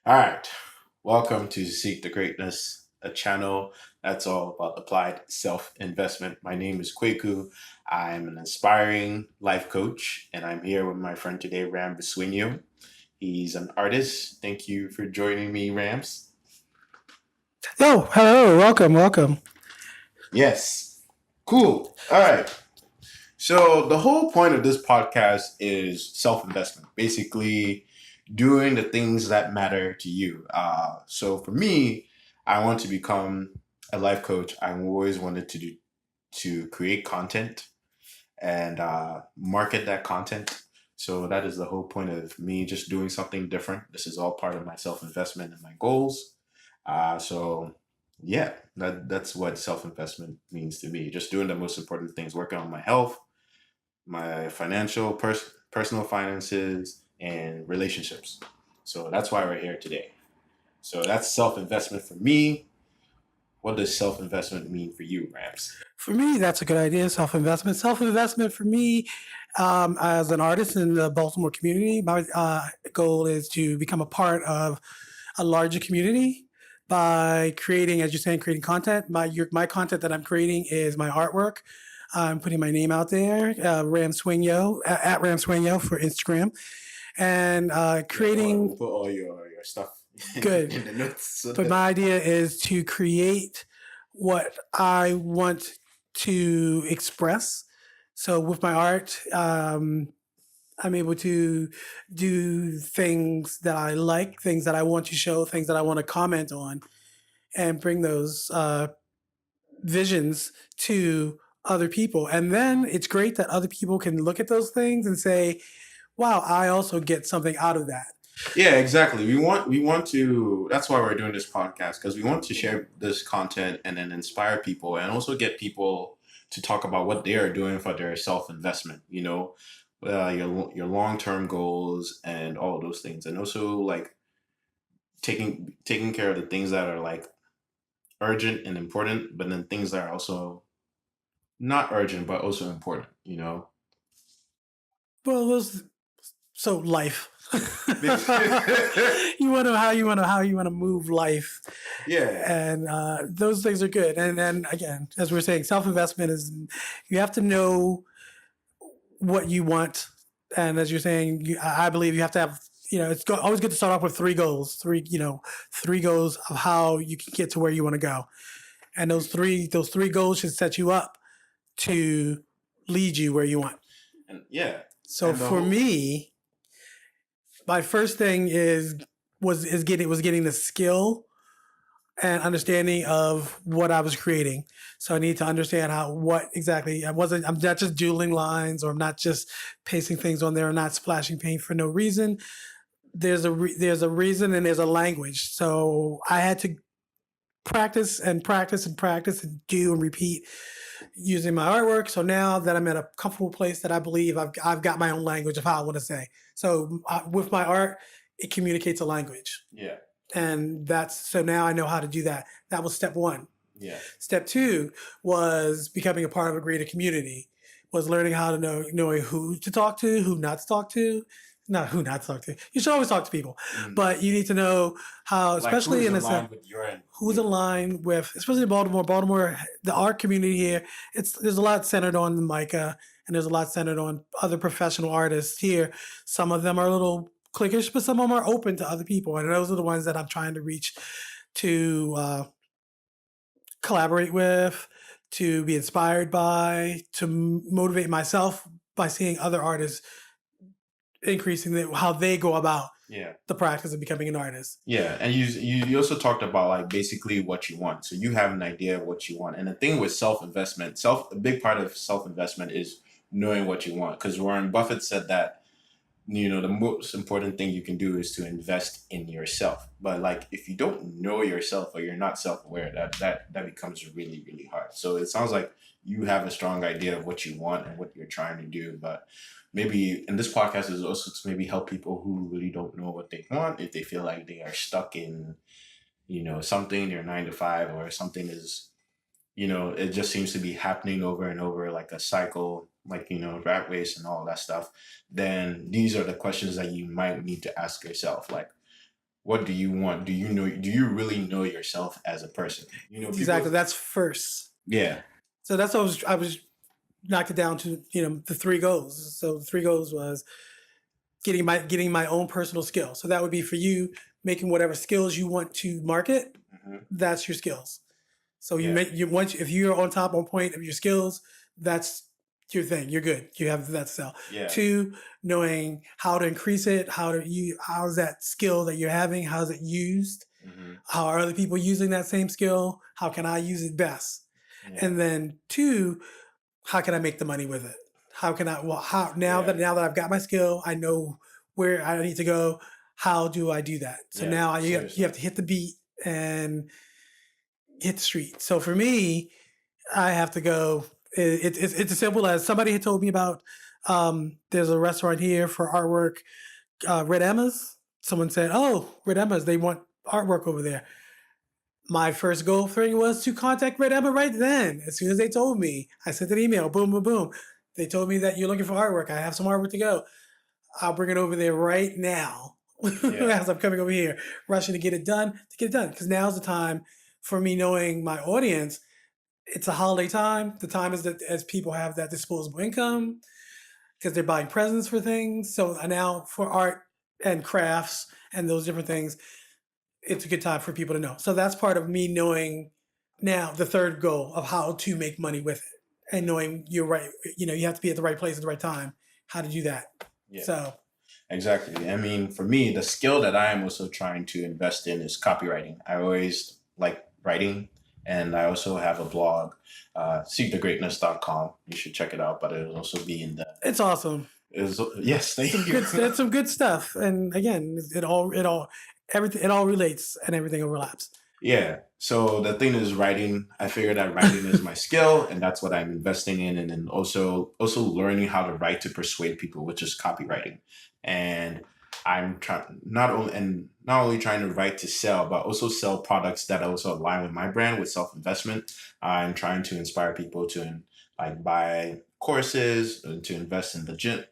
All right. Welcome to Seek the Greatness, a channel that's all about applied self investment. My name is Kweku. I'm an inspiring life coach, and I'm here with my friend today, Ram Biswinyo. He's an artist. Thank you for joining me, Rams. Oh, hello, welcome. Yes. Cool. All right. So, the whole point of this podcast is self investment, basically, doing the things that matter to you. So, for me, I want to become a life coach. I always wanted to create content and market that content. So, that is the whole point of me just doing something different. This is all part of my self investment and my goals. So, yeah, that's what self investment means to me. Just doing the most important things, working on my health, my personal finances, and relationships. So that's why we're here today. So that's self investment for me. What does self investment mean for you, Rams? For me, that's a good idea. Self-investment. Self-investment for me, as an artist in the Baltimore community, my goal is to become a part of a larger community by creating, as you're saying, creating content. My content that I'm creating is my artwork. I'm putting my name out there, Ram Swinyo at Ram Swinyo for Instagram, and Yeah, don't worry, we'll creating put all your stuff good. in the notes. But my idea is to create what I want to express. So with my art, I'm able to do things that I like, things that I want to show, things that I want to comment on, and bring those visions to other people. And then it's great that other people can look at those things and say, wow, I also get something out of that. Yeah, exactly. We want to. That's why we're doing this podcast, because we want to share this content and then inspire people, and also get people to talk about what they are doing for their self investment. Your long term goals and all of those things, and also like taking care of the things that are like urgent and important, but then things that are also not urgent but also important. Well, those so life. You want to how you want to move life, Yeah, and those things are good. And then again, as we're saying, self investment is you have to know what you want, and as you're saying, I believe you have to have. Always good to start off with three goals. Three goals of how you can get to where you want to go, and those three goals should set you up to lead you where you want. and yeah, So and the for whole me, my first thing was getting the skill and understanding of what I was creating. So I need to understand what exactly I'm not just doodling lines, or I'm not just pasting things on there, or not splashing paint for no reason. There's a reason, and there's a language. So I had to practice and practice and practice and do and repeat using my artwork. So now that I'm in a comfortable place, that I believe I've got my own language of how I want to say. So with my art, it communicates a language, yeah, and that's so now I know how to do that. That was step one. yeah, Step two was becoming a part of a greater community. Was learning how to knowing who to talk to, who not to talk to. Not who not to talk to. You should always talk to people, mm. but you need to know how, Like who especially is in this, aligned with your end? who's With in line with, especially in Baltimore. Baltimore, the art community here, there's a lot centered on the Micah, and there's a lot centered on other professional artists here. Some of them are a little cliquish, but some of them are open to other people, and those are the ones that I'm trying to reach, to collaborate with, to be inspired by, to motivate myself by seeing other artists increasing how they go about yeah. the practice of becoming an artist. Yeah, and you also talked about like basically what you want. So you have an idea of what you want. And the thing with a big part of self investment is knowing what you want. Because Warren Buffett said that the most important thing you can do is to invest in yourself. But like if you don't know yourself or you're not self aware, that becomes really really hard. So it sounds like you have a strong idea of what you want and what you're trying to do, but maybe and this podcast is also to maybe help people who really don't know what they want, if they feel like they are stuck in something, their 9 to 5, or something is it just seems to be happening over and over, like a cycle, like rat race and all that stuff. Then these are the questions that you might need to ask yourself, like what do you want? Do you really know yourself as a person? Exactly. People. That's first. Yeah. So that's what I was knocked it down to, the three goals. So the three goals was getting my own personal skill. So that would be for you making whatever skills you want to market. Hmm. That's your skills. So you Yeah. make you once if you're on point of your skills, that's your thing. You're good. You have that sell. Yeah. Two, knowing how to increase it, how's that skill that you're having, how's it used, Hmm. how are other people using that same skill, how can I use it best, Yeah. and then two, how can I make the money with it? How can I? Well, how Yeah. now that I've got my skill, I know where I need to go. How do I do that? So Yeah. now you have Seriously. to hit the beat and hit the street. So for me, I have to go. It's as simple as somebody had told me about. There's a restaurant here for artwork, Red Emma's. Someone said, "Oh, Red Emma's, they want artwork over there." My first goal thing was to contact Red Emma right then. As soon as they told me, I sent an email. Boom, boom, boom. They told me that you're looking for artwork. I have some artwork to go. I'll bring it over there right now Yeah. as I'm coming over here, rushing to get it done. Because now's the time for me knowing my audience. It's a holiday time. The time is that as people have that disposable income because they're buying presents for things. So now for art and crafts and those different things, it's a good time for people to know. So that's part of me knowing now the third goal of how to make money with it and knowing you're right. You have to be at the right place at the right time. How to do that. Yeah. So Exactly. I mean, for me, the skill that I am also trying to invest in is copywriting. I always like writing, and I also have a blog, SeekTheGreatness.com. You should check it out, but it'll also be in the. it's awesome. Yes, thank you. That's some good stuff. And again, everything, it all relates and everything overlaps. Yeah. So the thing is writing. I figured that writing is my skill, and that's what I'm investing in, and then also learning how to write to persuade people, which is copywriting. And I'm trying not only trying to write to sell, but also sell products that also align with my brand with self investment. I'm trying to inspire people to like buy courses and to invest in the gym,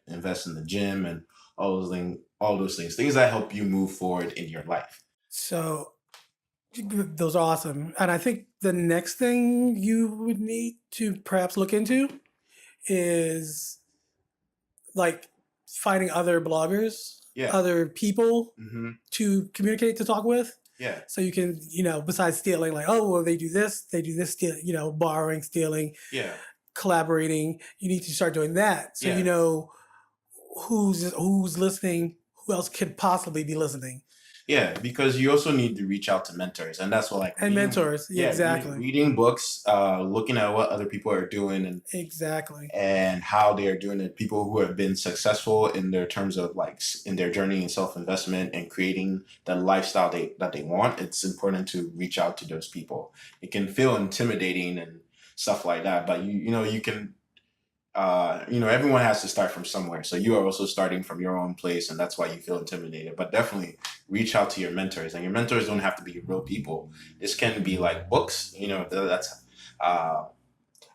and all those things that help you move forward in your life. So those are awesome. And I think the next thing you would need to perhaps look into is like finding other bloggers, Yeah. other people Hmm. to communicate, to talk with. Yeah. So you can, besides stealing, like, oh, well, they do this, steal, borrowing, stealing, Yeah. collaborating. You need to start doing that. So you Yeah. know who's listening, who else could possibly be listening. Yeah, because you also need to reach out to mentors, and that's what like And mentors. Yeah, exactly. reading books, looking at what other people are doing, Exactly. and how they are doing it. People who have been successful in their terms of like in their journey in self investment and creating the lifestyle that they want. It's important to reach out to those people. It can feel intimidating and stuff like that, but you can everyone has to start from somewhere. So you are also starting from your own place, and that's why you feel intimidated. But definitely reach out to your mentors, and your mentors don't have to be real people. This can be like books. That's. Uh,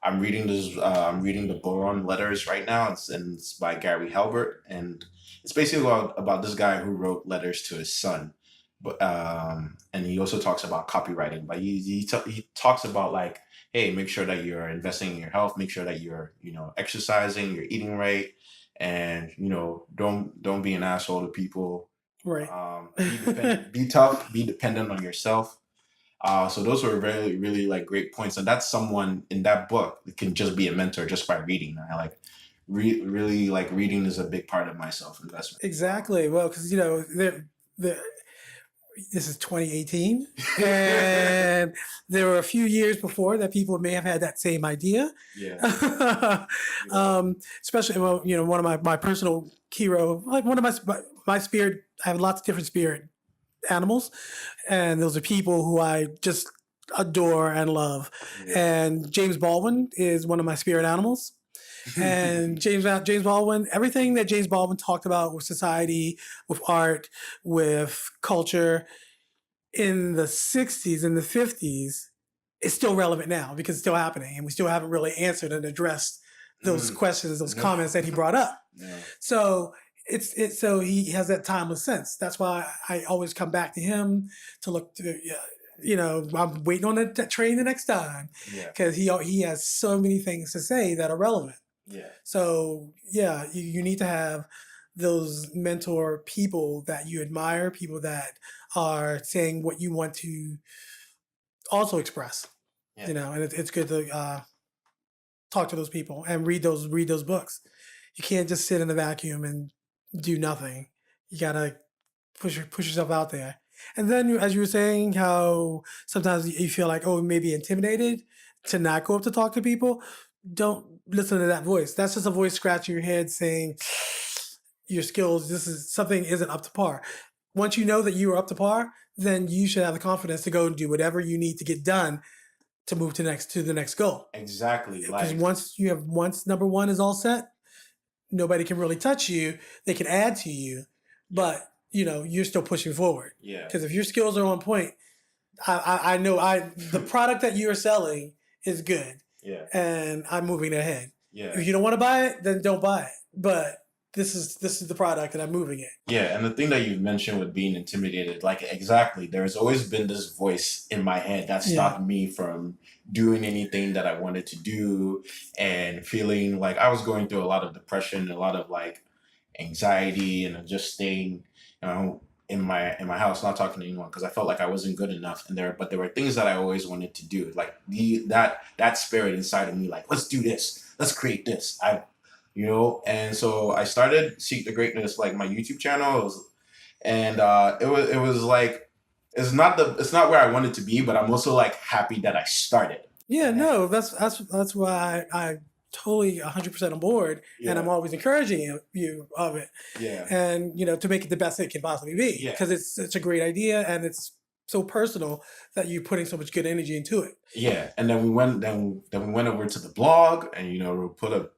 I'm reading this. I'm reading the Boron Letters right now. It's by Gary Halbert, and it's basically about this guy who wrote letters to his son. But and he also talks about copywriting. But he talks about like, hey, make sure that you're investing in your health. Make sure that you're exercising, you're eating right, and don't be an asshole to people. Right. Be tough. Be dependent on yourself. So those were really, really like great points, and that's someone in that book that can just be a mentor just by reading. I like really like reading is a big part of my self investment. Exactly. Well, because the this is 2018, and there were a few years before that people may have had that same idea. Yeah. Especially, well, one of my personal hero, like one of my spirit. I have lots of different spirit animals, and those are people who I just adore and love. Yeah. And James Baldwin is one of my spirit animals. And James Baldwin, everything that James Baldwin talked about with society, with art, with culture in the 60s and the 50s is still relevant now because it's still happening, and we still haven't really answered and addressed those questions, those comments that he brought up. Yeah. So it's so he has that timeless sense. That's why I always come back to him to look to. I'm waiting on that train the next time Yeah. because he has so many things to say that are relevant. Yeah. So yeah, you need to have those mentor people that you admire, people that are saying what you want to also express. Yeah. And it's good to talk to those people and read those books. You can't just sit in a vacuum and do nothing. You gotta push yourself out there. And then, as you were saying, how sometimes you feel like, oh, maybe intimidated to not go up to talk to people. Don't listen to that voice. That's just a voice scratching your head saying your skills. This is something isn't up to par. Once you know that you are up to par, then you should have the confidence to go and do whatever you need to get done to move to the next goal. Exactly. Because Like, once number one is all set, nobody can really touch you. They can add to you, but you're still pushing forward. yeah. Because if your skills are on point, I know the product that you are selling is good. Yeah. And I'm moving ahead. Yeah. If you don't want to buy it, then don't buy it. But this is the product and I'm moving it. Yeah, and the thing that you mentioned with being intimidated, like exactly, there's always been this voice in my head that stopped me from doing anything that I wanted to do and feeling like I was going through a lot of depression, a lot of like anxiety, and just staying, in my house, not talking to anyone because I felt like I wasn't good enough. But there were things that I always wanted to do, like that spirit inside of me, like let's do this, let's create this. And so I started Seek the Greatness, like my YouTube channel, it was like it's not where I wanted to be, but I'm also like happy that I started. Yeah, no, that's why I totally 100% on board, and I'm always encouraging you of it. Yeah. And to make it the best it can possibly be, because it's such a great idea and it's so personal that you're putting so much good energy into it. Yeah, and then we went over to the blog, and we put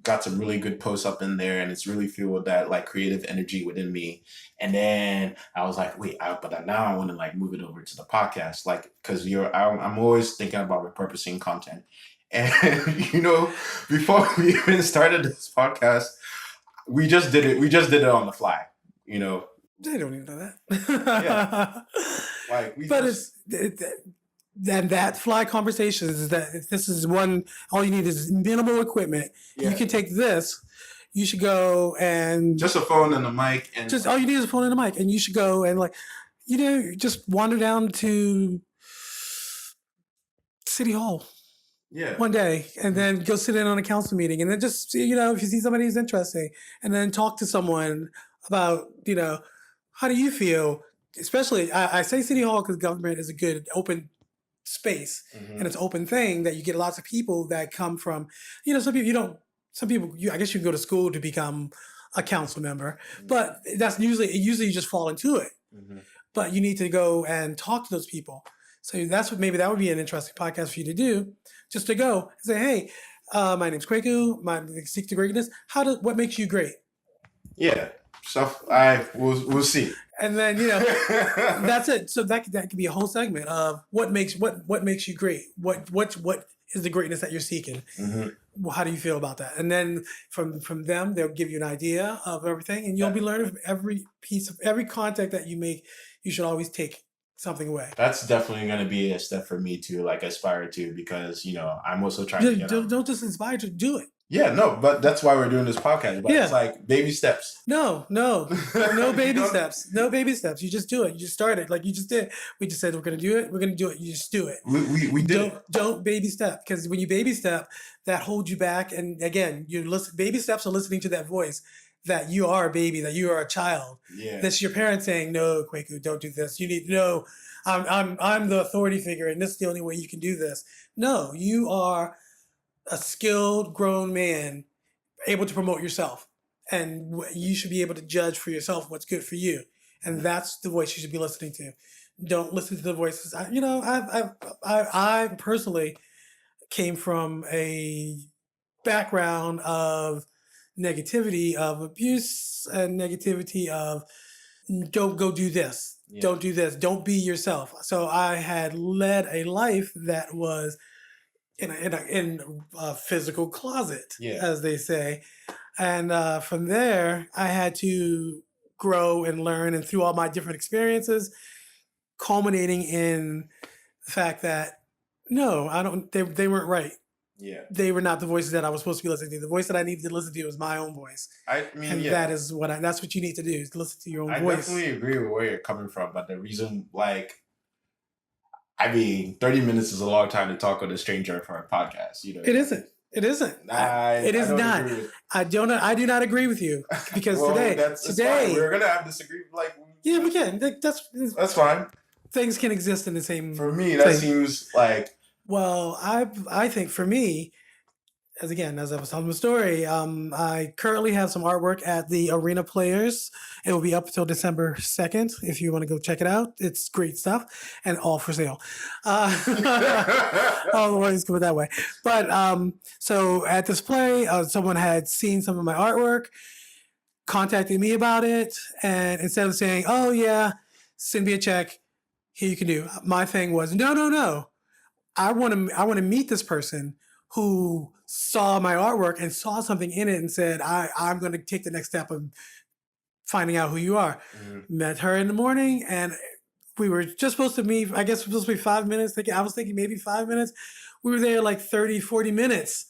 got some really good posts up in there, and it's really fueled that like creative energy within me. And then I was like, wait, but now I want to like move it over to the podcast, like because I'm always thinking about repurposing content. And before we even started this podcast, we just did it. We just did it on the fly. They don't even know that. Yeah. And that fly conversations is that this is one. All you need is minimal equipment. Yeah. You can take this. You should go and just a phone and a mic, and just all you need is a phone and a mic, and you should go and just wander down to City Hall. Yeah. One day, and then go sit in on a council meeting, and then just if you see somebody who's interesting, and then talk to someone about how do you feel. Especially, I say City Hall because government is a good open space, and it's an open thing that you get lots of people that come from. Some people I guess you can go to school to become a council member, but that's usually you just fall into it. But you need to go and talk to those people. So maybe that would be an interesting podcast for you to do, just to go and say, hey, my name's Kwaku, my Seek the Greatness. What makes you great? Yeah. So we'll see. And then that's it. So that could be a whole segment of what makes you great. What is the greatness that you're seeking? Well, how do you feel about that? And then from them, they'll give you an idea of everything, and you'll be learning from every contact that you make. You should always take something away. That's definitely going to be a step for me to like aspire to, because I'm also trying to don't just inspire to do it. Yeah, no, but that's why we're doing this podcast. But it's like baby steps. No baby steps. No baby steps. You just do it. You just start it like you just did. We just said we're going to do it. We're going to do it. You just do it. We did. Don't baby step, because when you baby step, that holds you back. And again, baby steps are listening to that voice that you are a baby, that you are a child. Yeah. That's your parents saying, no, Kwaku, don't do this. You need to know I'm the authority figure, and this is the only way you can do this. No, you are a skilled grown man able to promote yourself, and you should be able to judge for yourself what's good for you. And that's the voice you should be listening to. Don't listen to the voices. I personally came from a background of negativity, of abuse, and negativity of don't go do this. Yeah. Don't do this. Don't be yourself. So I had led a life that was in a physical closet, as they say. And from there, I had to grow and learn, and through all my different experiences, culminating in the fact that no, I don't. They weren't right. Yeah. They were not the voices that I was supposed to be listening to. The voice that I needed to listen to was my own voice, I mean, and yeah. that's what you need to do, is to listen to your own I voice. definitely agree with where you're coming from, but the reason, like, I mean, 30 minutes is a long time to talk with a stranger for a podcast. You know, It isn't. It isn't. It is not. I do not agree with you, because well, today that's fine. We're gonna have disagreement. Like, yeah, we can. That's fine. Things can exist in the same. For me, that seems like. Well, I think for me, as I was telling the story, I currently have some artwork at the Arena Players. It will be up until December 2nd. If you want to go check it out, it's great stuff and all for sale. Always go that way. But so at this play, someone had seen some of my artwork, contacted me about it, and instead of saying, "Oh yeah, send me a check, here you can do," my thing was, no. I want to meet this person who saw my artwork and saw something in it and said, I'm going to take the next step of finding out who you are. Mm-hmm. Met her in the morning, and we were just supposed to meet, I guess it was supposed to be 5 minutes. I was thinking maybe 5 minutes. We were there like 30, 40 minutes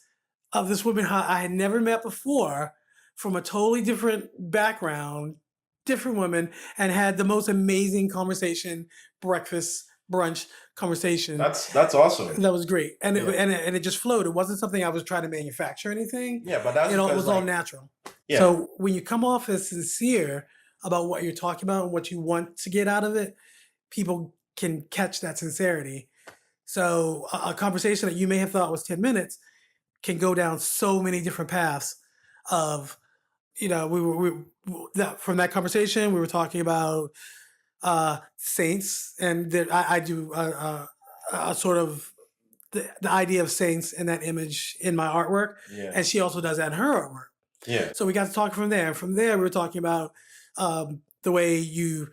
of this woman I had never met before, from a totally different background, different woman, and had the most amazing conversation, breakfast, brunch conversation. That's awesome. That was great, and it just flowed. It wasn't something I was trying to manufacture or anything. Yeah, but that's it was all natural. Yeah. So when you come off as sincere about what you're talking about and what you want to get out of it, people can catch that sincerity. So a conversation that you may have thought was 10 minutes can go down so many different paths. Of, from that conversation, we were talking about saints, and I do a sort of the idea of saints and that image in my artwork. Yeah. And she also does that in her artwork. Yeah. So we got to talk from there. From there, we were talking about the way you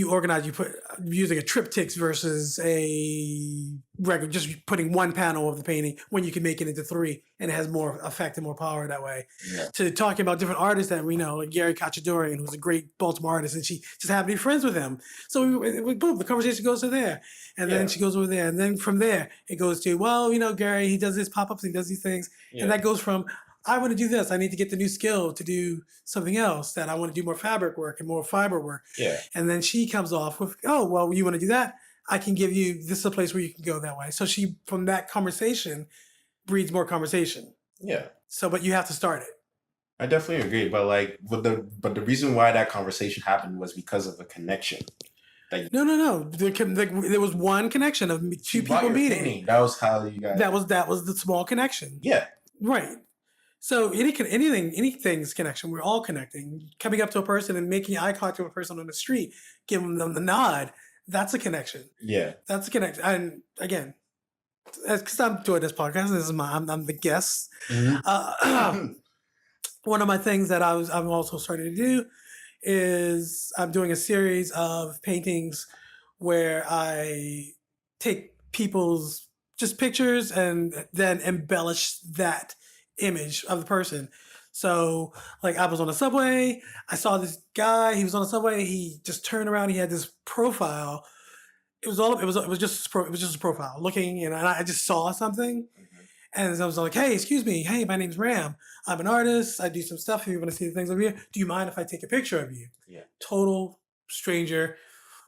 organize, you put using a triptych versus a regular, just putting one panel of the painting when you can make it into three, and it has more effect and more power that way. Yeah. To talking about different artists that we know, like Gary Cacciadorian, who's a great Baltimore artist, and she just happened to be friends with him. So boom, the conversation goes to there, and then she goes over there, and then from there it goes to, well, Gary, he does this pop-ups, he does these things, and that goes from, I want to do this. I need to get the new skill to do something else, that I want to do more fabric work and more fiber work. Yeah. And then she comes off with, oh, well, you want to do that? I can give you, this is a place where you can go that way. So she, from that conversation, breeds more conversation. Yeah. So, but you have to start it. I definitely agree. But the reason why that conversation happened was because of a connection. No. There was one connection of two people meeting. Painting. That was how you guys. That was the small connection. Yeah. Right. So anything's connection. We're all connecting. Coming up to a person and making eye contact with a person on the street, giving them the nod. That's a connection. Yeah, that's a connection. And again, because I'm doing this podcast, I'm the guest. Mm-hmm. One of my things that I'm also starting to do is I'm doing a series of paintings where I take people's just pictures and then embellish that image of the person. So, like, I was on a subway, I saw this guy, he was on a subway, he just turned around, he had this profile. It was just a profile looking, and I just saw something. Mm-hmm. And I was like, hey, excuse me, hey, my name's Ram. I'm an artist, I do some stuff. If you want to see the things over here, do you mind if I take a picture of you? Yeah. Total stranger.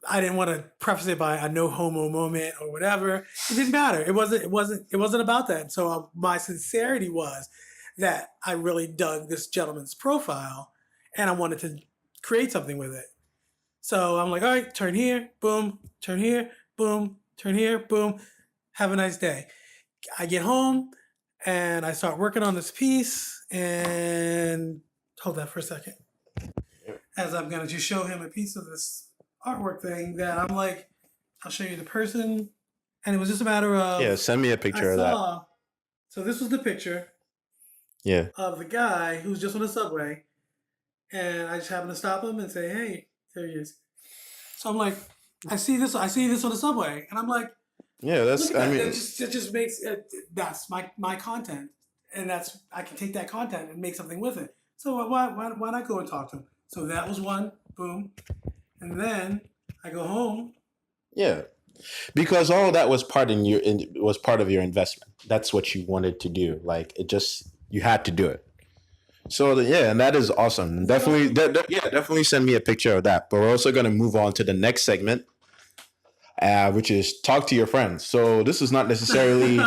I didn't want to preface it by a no homo moment or whatever. It didn't matter. It wasn't about that. So my sincerity was that I really dug this gentleman's profile, and I wanted to create something with it. So I'm like, all right, turn here, boom, turn here, boom, turn here, boom. Have a nice day. I get home and I start working on this piece, and hold that for a second. As I'm going to just show him a piece of this artwork thing that I'm like, I'll show you the person. And it was just a matter of... Yeah, send me a picture of that. So this was the picture of the guy who was just on the subway. And I just happened to stop him and say, hey, there he is. So I'm like, I see this on the subway. And I'm like, yeah, that's, I mean... It just makes, that's my content. And I can take that content and make something with it. So why not go and talk to him? So that was one. Boom. And then I go home. Yeah. Because all that was was part of your investment. That's what you wanted to do. Like it just you had to do it. So yeah, and that is awesome. Definitely, definitely send me a picture of that. But we're also going to move on to the next segment, which is talk to your friends. So this is not necessarily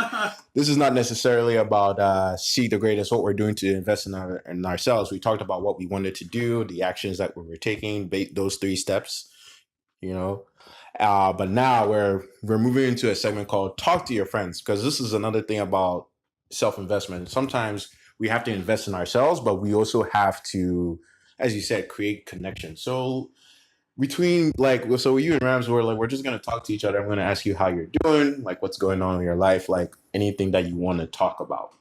about seek the greatest, what we're doing to invest in ourselves. We talked about what we wanted to do, the actions that we were taking, those 3 steps. You know, but now we're moving into a segment called talk to your friends, because this is another thing about self-investment. Sometimes we have to invest in ourselves, but we also have to, as you said, create connection. So so you and Rams were like, we're just going to talk to each other. I'm going to ask you how you're doing, like what's going on in your life, like anything that you want to talk about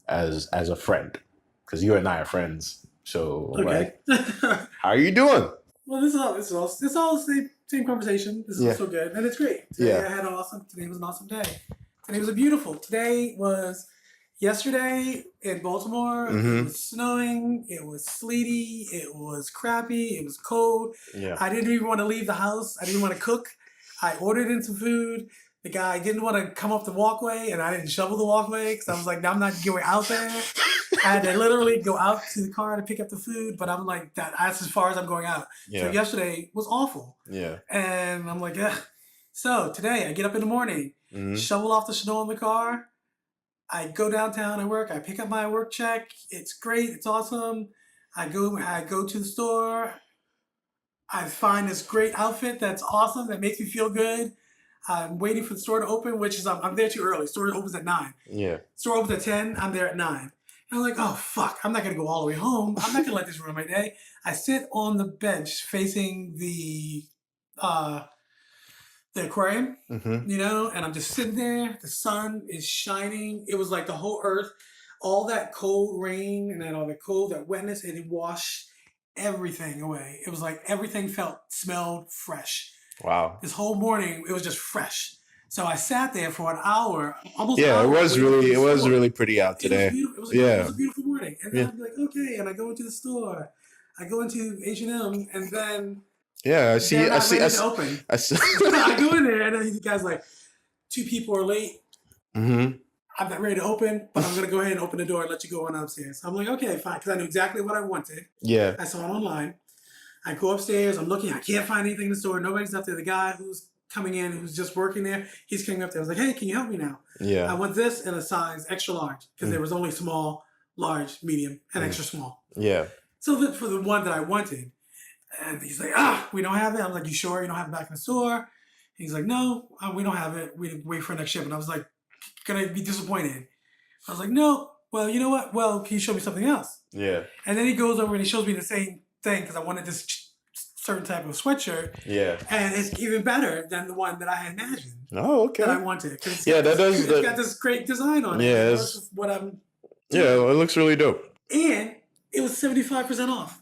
as a friend, because you and I are friends. So Okay. how are you doing? Well, this is all the same conversation. This is so good, and it's great. Today I had today was an awesome day. Today was yesterday in Baltimore. Mm-hmm. It was snowing. It was sleety. It was crappy. It was cold. Yeah. I didn't even want to leave the house. I didn't want to cook. I ordered in some food. The guy didn't want to come up the walkway, and I didn't shovel the walkway because I was like, no, I'm not going out there. I had to literally go out to the car to pick up the food, but I'm like, that's as far as I'm going out. Yeah. So yesterday was awful. Yeah. And I'm like, yeah. So today I get up in the morning, shovel off the snow in the car. I go downtown, I work, I pick up my work check. It's great, it's awesome. I go to the store. I find this great outfit that's awesome, that makes me feel good. I'm waiting for the store to open, which is I'm there too early. Store opens at 9. Yeah. Store opens at 10. I'm there at 9. And I'm like, oh fuck! I'm not gonna go all the way home. I'm not gonna let this ruin my day. I sit on the bench facing the aquarium, and I'm just sitting there. The sun is shining. It was like the whole earth, all that cold rain and then all that wetness, and it washed everything away. It was like everything smelled fresh. Wow. This whole morning, it was just fresh. So I sat there for an hour, almost. Yeah, an hour. It was really pretty out today. It was a beautiful morning. And then I'm like, okay, and I go into the store. I go into H&M, and then I see. Open. I go in there, and then the guy's like, 2 people are late. Mm-hmm. I'm not ready to open, but I'm going to go ahead and open the door and let you go on upstairs. I'm like, okay, fine, because I knew exactly what I wanted. Yeah. I saw it online. I go upstairs. I'm looking. I can't find anything in the store. Nobody's up there. The guy who's coming in, who's just working there, he's coming up there. I was like, hey, can you help me now? Yeah. I want this in a size extra large because there was only small, large, medium, and extra small. Yeah. So for the one that I wanted, and he's like, we don't have it. I'm like, you sure you don't have it back in the store? He's like, no, we don't have it. We wait for next shipment. I was like, gonna be disappointed. I was like, no. Well, you know what? Well, can you show me something else? Yeah. And then he goes over and he shows me the same thing because I wanted this certain type of sweatshirt. Yeah. And it's even better than the one that I had imagined. Oh, okay. That I wanted. It's got this great design on it. Yeah. That's what I'm doing. Yeah, it looks really dope. And it was 75% off.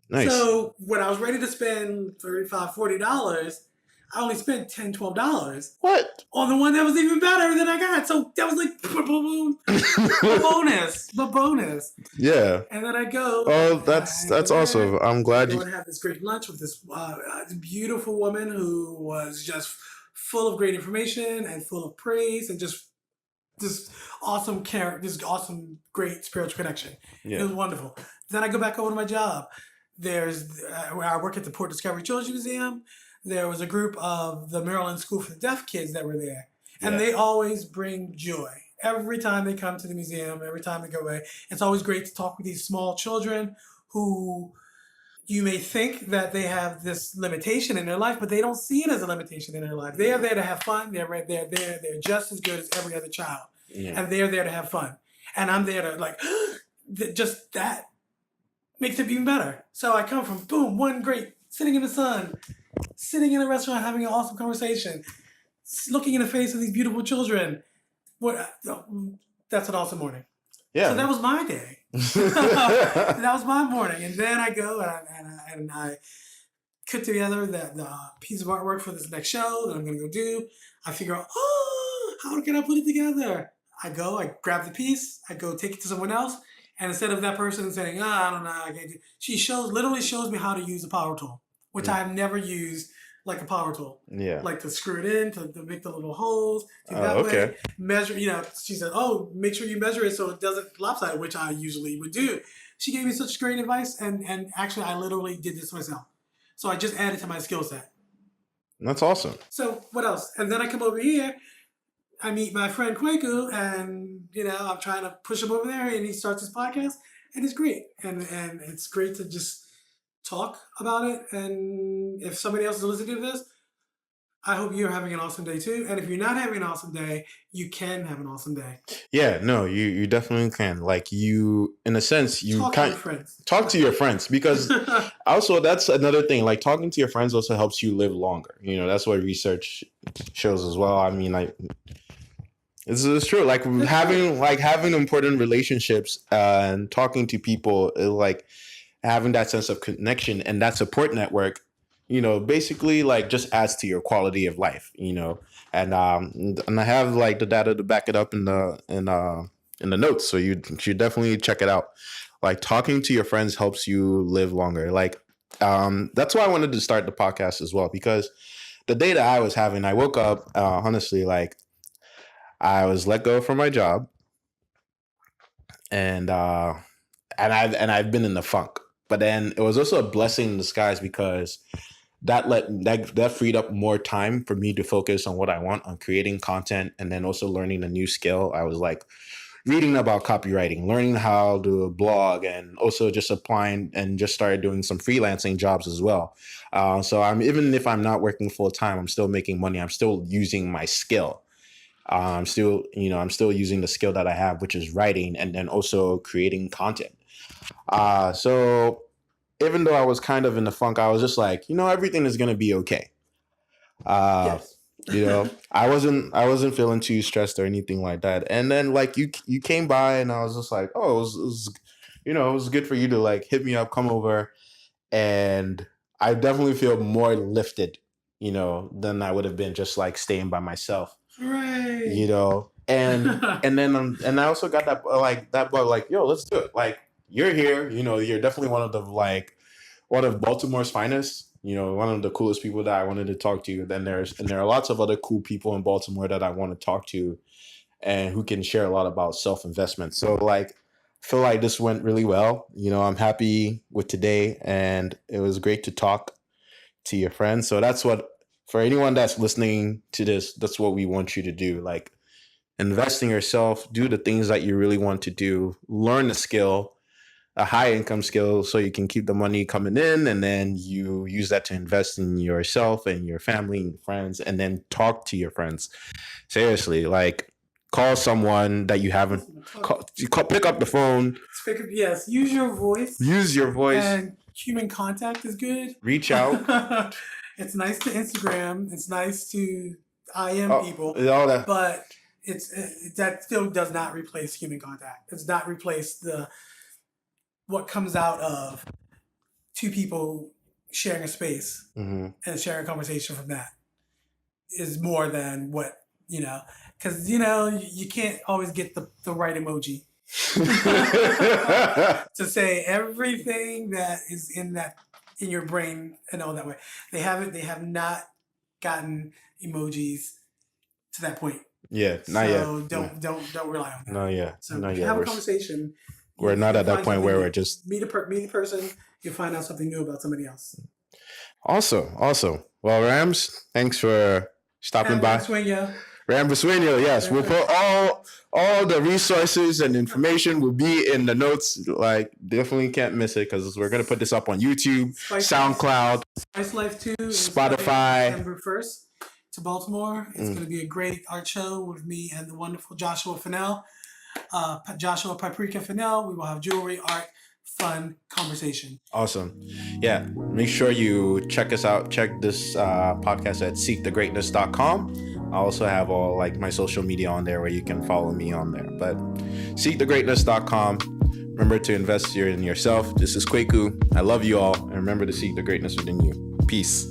Nice. So when I was ready to spend $35, $40, I only spent $10, $12. What? On the one that was even better than I got. So that was like a bonus. Yeah. And then I go. Oh, that's awesome. I'm glad you have this great lunch with this beautiful woman who was just full of great information and full of praise and just this awesome great spiritual connection. Yeah. It was wonderful. Then I go back over to my job. There's where I work at the Port Discovery Children's Museum. There was a group of the Maryland School for the Deaf kids that were there. And they always bring joy. Every time they come to the museum, every time they go away, it's always great to talk with these small children who you may think that they have this limitation in their life, but they don't see it as a limitation in their life. They are there to have fun. They're just as good as every other child. Yeah. And they're there to have fun. And I'm there to just that makes it even better. So I come from one great, sitting in the sun, sitting in a restaurant, having an awesome conversation, looking in the face of these beautiful children. That's an awesome morning. Yeah. So that was my day. That was my morning. And then I go and I put together the piece of artwork for this next show that I'm going to go do. I figure out, how can I put it together? I go, I grab the piece, I go take it to someone else, And instead of that person saying, I don't know, I can't do, she literally shows me how to use a power tool, which I have never used like a power tool. Yeah. Like to screw it in, to make the little holes, do that Okay. way, measure, she said, make sure you measure it so it doesn't lopsided, which I usually would do. She gave me such great advice, and actually I literally did this myself. So I just added to my skill set. That's awesome. So what else? And then I come over here, I meet my friend Kwaku, and I'm trying to push him over there, and he starts his podcast, and it's great, and it's great to just talk about it. And if somebody else is listening to this, I hope you're having an awesome day too. And if you're not having an awesome day, you can have an awesome day. Yeah, no, you definitely can. Like you, in a sense, you can't talk to your friends, because also that's another thing. Like talking to your friends also helps you live longer. That's what research shows as well. I mean, like it's true. Like having important relationships and talking to people, like having that sense of connection and that support network, basically like just adds to your quality of life, and I have like the data to back it up in the notes, so you should definitely check it out. Like talking to your friends helps you live longer. Like that's why I wanted to start the podcast as well, because the day that I was having, I woke up honestly, like I was let go from my job, and I've been in the funk. But then it was also a blessing in disguise, because that freed up more time for me to focus on what I want, on creating content, and then also learning a new skill. I was like reading about copywriting, learning how to blog, and also just applying and just started doing some freelancing jobs as well. So even if I'm not working full time, I'm still making money. I'm still using my skill. I'm still using the skill that I have, which is writing, and then also creating content. So even though I was kind of in the funk, I was just like, everything is going to be okay. Yes. I wasn't feeling too stressed or anything like that. And then like you came by, and I was just like, oh, it was good for you to like hit me up, come over. And I definitely feel more lifted, than I would have been just like staying by myself. Right. And then and I also got that bug, like, yo, let's do it. Like, you're here, you're definitely one of Baltimore's finest, one of the coolest people that I wanted to talk to. Then there are lots of other cool people in Baltimore that I want to talk to, and who can share a lot about self-investment. So like, I feel like this went really well. I'm happy with today, and it was great to talk to your friends. So that's what, for anyone that's listening to this, that's what we want you to do. Like, invest in yourself, do the things that you really want to do, learn a skill, a high income skill, so you can keep the money coming in, and then you use that to invest in yourself and your family and friends, and then talk to your friends. Seriously, like call someone that you haven't pick up the phone. Yes, use your voice. And human contact is good. Reach out. It's nice to Instagram. It's nice to IM people. All that. But that still does not replace human contact. It's not replace what comes out of two people sharing a space and sharing a conversation from that is more than what, because, you can't always get the right emoji to say everything that is in your brain and all that way. They have not gotten emojis to that point. Yeah, not yet. So don't rely on that. Not yet. So not if yet. you have a conversation, we're not at that point where we're just meet a person. You'll find out something new about somebody else. Awesome. Well, Rams, thanks for stopping by. Ram Basueno, yes. We'll put all the resources and information will be in the notes. Like, definitely can't miss it, because we're gonna put this up on YouTube, SoundCloud, Spice Life 2, Spotify. September 1st to Baltimore. It's gonna be a great art show with me and the wonderful Joshua Fennell. Joshua Paprika Fennell. We will have jewelry, art, fun conversation. Awesome. Yeah. Make sure you check us out. Check this podcast at SeekTheGreatness.com. I also have all like my social media on there where you can follow me on there. But SeekTheGreatness.com. Remember to invest in yourself. This is Kwaku. I love you all. And remember to seek the greatness within you. Peace.